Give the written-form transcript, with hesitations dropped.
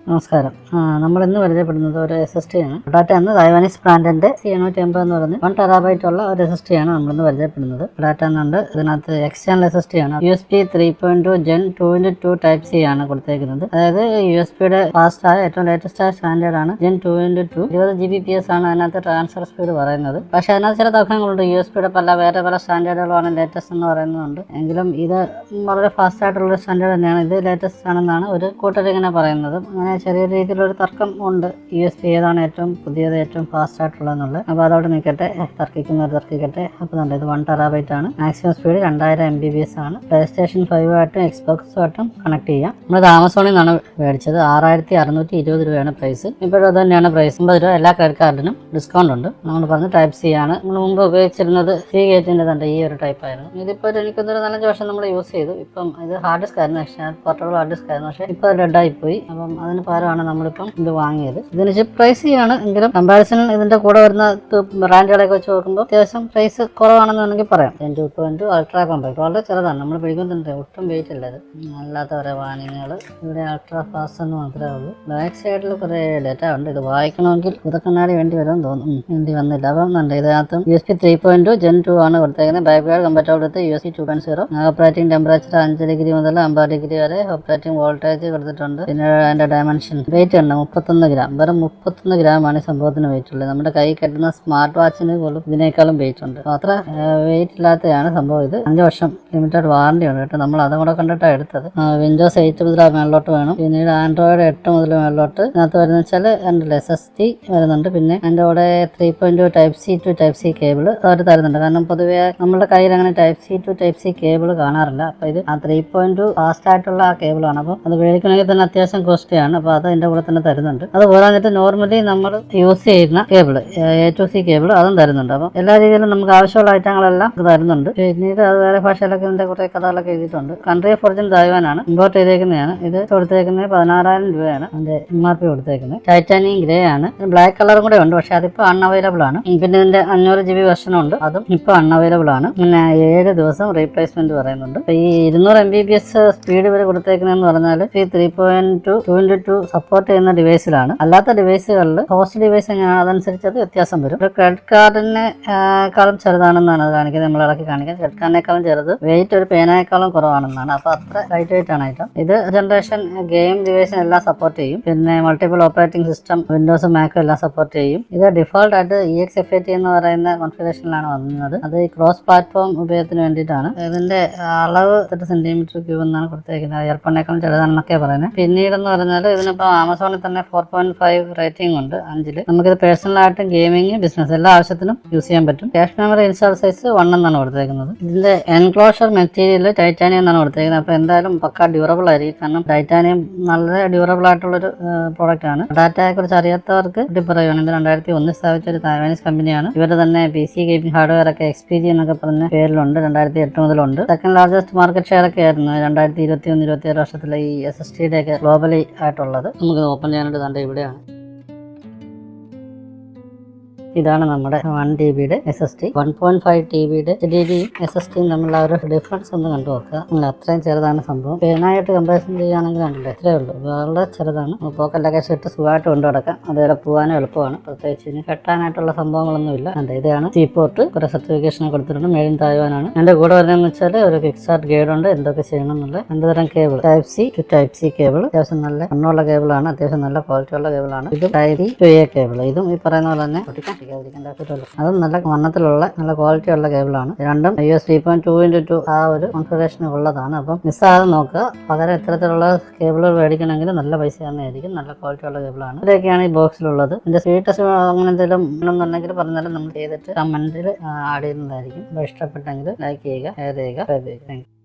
നമസ്കാരം. നമ്മളിന്ന് പരിചയപ്പെടുന്നത് ഒരു SSD ആണ്. ടാറ്റ എന്ന തൈവാനീസ് ബ്രാൻഡിന്റെ C780 എന്ന് പറയുന്നത് 1 TB ഉള്ള ഒരു SSD ആണ് നമ്മളിന്ന് പരിചയപ്പെടുന്നത്. ടാറ്റ എന്നുണ്ട്. ഇതിനകത്ത് എക്സ്റ്റേണൽ SSD ആണ്. USB 3.2 Gen 2x2 Type C ആണ് കൊടുത്തേക്കുന്നത്. അതായത് USBയുടെ ഫാസ്റ്റ് ആയ ഏറ്റവും ലേറ്റസ്റ്റ് ആയ സ്റ്റാൻഡേർഡ് ആണ് Gen 2x2. 20 Gbps ആണ് അതിനകത്ത് ട്രാൻസ്ഫർ സ്പീഡ് പറയുന്നത്. പക്ഷേ അതിനകത്ത് ചില തർക്കങ്ങളുണ്ട്. USBയുടെ വേറെ പല സ്റ്റാൻഡേർഡുകളാണ് ലേറ്റസ്റ്റ് എന്ന് പറയുന്നുണ്ട്. എങ്കിലും ഇത് വളരെ ഫാസ്റ്റ് ആയിട്ടുള്ള സ്റ്റാൻഡേർഡ് തന്നെയാണ്. ഇത് ലേറ്റസ്റ്റ് ആണെന്നാണ് ഒരു കൂട്ടർ ഇങ്ങനെ പറയുന്നത്. അങ്ങനെ ചെറിയ രീതിയിലൊരു തർക്കം ഉണ്ട്. USB ഏതാണ് ഏറ്റവും പുതിയത്, ഏറ്റവും ഫാസ്റ്റ് ആയിട്ടുള്ളതെന്നുള്ളത്. അപ്പോൾ അതവിടെ നിൽക്കട്ടെ, തർക്കിക്കട്ടെ. അപ്പോൾ ഇത് 1 TB ആണ്. മാക്സിമം സ്പീഡ് 2000 MBPS ആണ്. PlayStation 5 ആയിട്ടും Xbox ആയിട്ടും കണക്ട് ചെയ്യാം. നമ്മൾ ആമസോണിൽ നിന്നാണ് മേടിച്ചത്. 6620 രൂപയാണ് പ്രൈസ്. ഇപ്പോഴും അത് തന്നെയാണ് പ്രൈസ്. 50 രൂപ എല്ലാ ക്രെഡിറ്റ് കാർഡിനും ഡിസ്കൗണ്ട് ഉണ്ട്. നമ്മൾ പറഞ്ഞ് Type C ആണ്. നമ്മൾ മുമ്പ് ഉപയോഗിച്ചിരുന്നത് Seagate-ന്റെ തന്നെ ഈ ഒരു ടൈപ്പ് ആയിരുന്നു. ഇതിപ്പോൾ എനിക്കൊന്നൊരു 4-5 വർഷം നമ്മൾ യൂസ് ചെയ്തു. ഇപ്പം ഇത് ഹാർഡ് ഡിസ്ക് ആയിരുന്നു, പോർട്ടബിൾ ഹാർഡ് ഡിസ്ക് ആയിരുന്നു. പക്ഷേ ഇപ്പോൾ ഡെഡായി പോയി. അപ്പം അതിന് പകരമാണ് നമ്മളിപ്പം ഇത് വാങ്ങിയത്. ഇതിന് ചിപ്പ് പ്രൈസ് ആണ്, എങ്കിലും കമ്പാരിസൺ ഇതിന്റെ കൂടെ വരുന്ന ബ്രാൻഡുകളൊക്കെ വെച്ച് നോക്കുമ്പോൾ അത്യാവശ്യം പ്രൈസ് കുറവാണെന്ന് വേണമെങ്കിൽ പറയാം. 2.2 അൾട്രാ കോമ്പാക്ട് വളരെ ചെറുതാണ്. നമ്മൾ പിടിക്കുന്നുണ്ട്, ഒട്ടും വെയിറ്റ് ഇല്ല. ഇത് അല്ലാത്ത കുറേ വാണിങ്ങുകൾ. ഇവിടെ അൾട്രാ ഫാസ്റ്റ് എന്ന് മാത്രമേ ഉള്ളൂ. ബാക്ക് സൈഡിൽ കുറേ ഡേറ്റ ഉണ്ട്. ഇത് വായിക്കണമെങ്കിൽ പുതക്കണ്ണാടി വേണ്ടി വരുമെന്ന് തോന്നുന്നു. വേണ്ടി വന്നില്ല. അപ്പം ഇതിനകത്തും USB 3.2 Gen 2 ആണ് കൊടുത്തേക്കുന്നത്. ബാക്ക്വേർഡ് കമ്പാറ്റബിൾ വിത്ത് USB 2.0. ഓപ്പറേറ്റിംഗ് ടെമ്പറേച്ചർ 5 ഡിഗ്രി മുതൽ 50 ഡിഗ്രി വരെ. ഓപ്പറേറ്റിംഗ് വോൾട്ടേജ് കൊടുത്തിട്ടുണ്ട്. പിന്നെ അതിന്റെ ഡയമെൻഷൻ വെയിറ്റ് ഉണ്ട് 31 ഗ്രാം. വെറും 31 ഗ്രാമാണ് ഈ സംഭവത്തിന് വെയിറ്റ് ഉള്ളത്. നമ്മുടെ കൈ കെട്ടുന്ന സ്മാർട്ട് വാച്ചിന് പോലും ഇതിനേക്കാളും വെയിറ്റ് ഉണ്ട്. അത്ര വെയിറ്റ് ഇല്ലാത്തതാണ് സംഭവം. ഇത് 5 വർഷം ലിമിറ്റഡ് വാറണ്ടി ഉണ്ട് കേട്ടോ. നമ്മൾ അതും കൂടെ കണ്ടിട്ടാണ് എടുത്തത്. വിൻഡോസ് 8 മുതൽ മേളിലോട്ട് വേണം. പിന്നീട് ആൻഡ്രോയിഡ് 8 മുതൽ മേളിലോട്ട്. ഇതിനകത്ത് വരുന്ന വെച്ചാൽ SSD വരുന്നുണ്ട്. പിന്നെ അതിൻ്റെ കൂടെ 3.2 Type C to Type C cable അവർ തരുന്നുണ്ട്. കാരണം പൊതുവേ നമ്മുടെ കയ്യിൽ അങ്ങനെ Type C to Type C cable കാണാറില്ല. അപ്പോൾ ഇത് 3.2 ഫാസ്റ്റ് ആയിട്ടുള്ള ആ കേബിളാണ്. അപ്പോൾ അത് മേടിക്കണമെങ്കിൽ തന്നെ അത്യാവശ്യം കോസ്റ്റ്ലിയാണ്. അപ്പോൾ അത് അതിൻ്റെ കൂടെ തന്നെ തരുന്നുണ്ട്. അത് പോരാഞ്ഞിട്ട് നോർമലി നമ്മൾ യൂസ് ചെയ്യുന്ന cable A to C cable അതും തരുന്നുണ്ട്. അപ്പോൾ എല്ലാ രീതിയിലും നമുക്ക് ആവശ്യമുള്ള ഐറ്റങ്ങളെല്ലാം തരുന്നുണ്ട്. പിന്നീട് അത് വേറെ ഭാഷയിലൊക്കെ ഇതിൻ്റെ കുറേ കഥകളൊക്കെ എഴുതിയിട്ടുണ്ട്. കൺട്രി ഓഫ് ഒറിജിൻ തായ്വാനാണ്. ഇമ്പോർട്ട് ചെയ്തേക്കുന്നതാണ്. ഇത് കൊടുത്തേക്കുന്നത് 16,000 രൂപയാണ് അതിന്റെ MRP കൊടുത്തേക്കുന്നത്. ടൈറ്റാനിയം ഗ്രേ ആണ്. ബ്ലാക്ക് കളറും കൂടെ ഉണ്ട്, പക്ഷെ അതിപ്പോൾ അൺഅവൈലബിൾ ആണ്. പിന്നെ ഇതിന്റെ 500 GB വെർഷനും ഉണ്ട്, അതും ഇപ്പോൾ അൺഅവൈലബിൾ ആണ്. പിന്നെ 7 ദിവസം റീപ്ലേസ്മെന്റ് പറയുന്നുണ്ട്. ഈ 200 MBPS സ്പീഡ് ഇവർ കൊടുത്തേക്കുന്നതെന്ന് പറഞ്ഞാൽ ഈ 3.2 2x2 സപ്പോർട്ട് ചെയ്യുന്ന ഡിവൈസിലാണ്. അല്ലാത്ത ഡിവൈസുകളിൽ ഹോസ്റ്റ് ഡിവൈസ് അതനുസരിച്ച് അത് വ്യത്യാസം വരും. ഒരു ക്രെഡിറ്റ് കാർഡിനെക്കാളും ചെറുതാണെന്നാണ് അത് കാണിക്കുന്നത്. നമ്മൾ ഇളക്കി കാണിക്കുന്നത് ക്രെഡിറ്റ് കാർഡിനേക്കാളും ചെറുത്, വെയിറ്റ് ഒരു പേനയേക്കാളും കുറവാണെന്നാണ്. അപ്പോൾ അത്ര ലൈറ്റ് വെയിറ്റ് ആണ് ഐറ്റം. ഇത് ജനറേഷൻ ഗെയിം ഡിവൈസിനെല്ലാം സപ്പോർട്ട് ചെയ്യും. പിന്നെ മൾട്ടിപ്പിൾ ഓപ്പറേറ്റിംഗ് സിസ്റ്റം വിൻഡോസും മാക്കും എല്ലാം സപ്പോർട്ട് ചെയ്യും. ഇത് ഡിഫോൾട്ട് ആയിട്ട് EXFAT എന്ന് പറയുന്ന കോൺഫിഗറേഷനിലാണ് വന്നത്. അത് ഈ ക്രോസ് പ്ലാറ്റ്ഫോം ഉപയോഗത്തിന് വേണ്ടിയിട്ടാണ്. ഇതിന്റെ അളവ് 30 cm³ എന്നാണ് കൊടുത്തേക്കുന്നത്. ഇയർഫോണിനേക്കാളും ചെറുതാണെന്നൊക്കെ പറയുന്നത്. പിന്നീടെന്ന് പറഞ്ഞാൽ ഇതിനിപ്പോൾ ആമസോണിൽ തന്നെ 4.5 റേറ്റിംഗ് ഉണ്ട് 5-ൽ. നമുക്കിത് പേഴ്സണലായിട്ടും ഗെയിമിംഗ്, ബിസിനസ് എല്ലാ ആവശ്യത്തിനും യൂസ് ചെയ്യാൻ പറ്റും. ക്യാഷ് മെമ്മറി ഇൻസ്റ്റാൾ സൈസ് 1 എന്നാണ് കൊടുത്തേക്കുന്നത്. ഇതിന്റെ എൻക്ലോഷർ മെറ്റീരിയൽ ടൈറ്റാനിയം എന്നാണ് കൊടുത്തേക്കുന്നത്. അപ്പോൾ എന്തായാലും പക്കാ ഡ്യൂറബിൾ ആയിരിക്കും. കാരണം ടൈറ്റാനിയം നല്ല ഡ്യൂറബിൾ ആയിട്ടുള്ളൊരു പ്രോഡക്റ്റ് ആണ്. ടാറ്റയെ കുറിച്ച് അറിയാത്തവർക്ക് പറയുകയാണ്, ഇത് 2001 സ്ഥാപിച്ച ഒരു തായ്വാനീസ് കമ്പനിയാണ്. ഇവരുടെ തന്നെ PC ഗെയിമിംഗ് ഹാർഡ്വെയർ ഒക്കെ XPG എന്നൊക്കെ പറഞ്ഞ പേരിലുണ്ട്. 2008 മുതലുണ്ട്. സെക്കൻഡ് ലാർജസ്റ്റ് മാർക്കറ്റ് ഷെയർ ഒക്കെ ആയിരുന്നു 2021-22 വർഷത്തിലെ ഈ SSD ഒക്കെ ഗ്ലോബലി ആയിട്ടുള്ളത്. നമുക്ക് ഓപ്പൺ ചെയ്യാനായിട്ട് കണ്ട ഇവിടെയാണ്. ഇതാണ് നമ്മുടെ 1 TB SSD. 1.5 TB HDDയും SSDയും തമ്മിലുള്ള ഒരു ഡിഫറൻസ് ഒന്ന് കണ്ടു നോക്കുക. അത്രയും ചെറുതാണ് സംഭവം. പേനായിട്ട് കമ്പാരിസൺ ചെയ്യുകയാണെങ്കിൽ കണ്ടില്ലേ, ഇത്രയേ ഉള്ളൂ. വളരെ ചെറുതാണ്. പോക്കറ്റിലൊക്കെ ഇട്ട് സുഖമായിട്ട് കൊണ്ടു നടക്കാം. അതേപോലെ പോകാനും എളുപ്പമാണ്. പ്രത്യേകിച്ച് ഇനി കെട്ടാനായിട്ടുള്ള സംഭവങ്ങളൊന്നുമില്ല. ഇതിതാണ് C-പോർട്ട്. കുറെ സർട്ടിഫിക്കേഷൻ കൊടുത്തിട്ടുണ്ട്. മെയ്ഡ് ഇൻ തായ്വാനാണ്. എൻ്റെ കൂടെ വരുന്നതെന്ന് വെച്ചാൽ ഒരു കിക്സ്റ്റാർട്ട് ഗൈഡ് ഉണ്ട്, എന്തൊക്കെ ചെയ്യണം എന്നുള്ള. 2 തരം cable, Type C to Type C cable. അത്യാവശ്യം നല്ല എണ്ണമുള്ള കേബിളാണ്. അത്യാവശ്യം നല്ല ക്വാളിറ്റി ഉള്ള കേബിളാണ്. ഇത് Type C to A cable. ഇതും ഈ പറയുന്ന പോലെ തന്നെ അതും നല്ല വണ്ണത്തിലുള്ള നല്ല ക്വാളിറ്റി ഉള്ള കേബിളാണ്. രണ്ടും US 3.2x2 ആ ഒരു കോൺഫിഗറേഷൻ ഉള്ളതാണ്. അപ്പം മിസ്സാതെ നോക്കുക. പകരം ഇത്തരത്തിലുള്ള കേബിളുകൾ മേടിക്കണമെങ്കിൽ നല്ല പൈസ തന്നെയായിരിക്കും. നല്ല ക്വാളിറ്റി ഉള്ള കേബിളാണ്. ഇതൊക്കെയാണ് ഈ ബോക്സിലുള്ളത്. ഇതിന്റെ സ്പീഡ് ടെസ്റ്റ് അങ്ങനെ എന്തെങ്കിലും ഉണ്ടെന്നുണ്ടെങ്കിൽ പറഞ്ഞാലും നമ്മൾ ചെയ്തിട്ട് കമന്റിൽ ആഡ് ചെയ്യുന്നതായിരിക്കും. അപ്പോൾ ഇഷ്ടപ്പെട്ടെങ്കിൽ ലൈക്ക് ചെയ്യുക, ഷെയർ ചെയ്യുക, സബ്സ്ക്രൈബ് ചെയ്യുക. Thank you.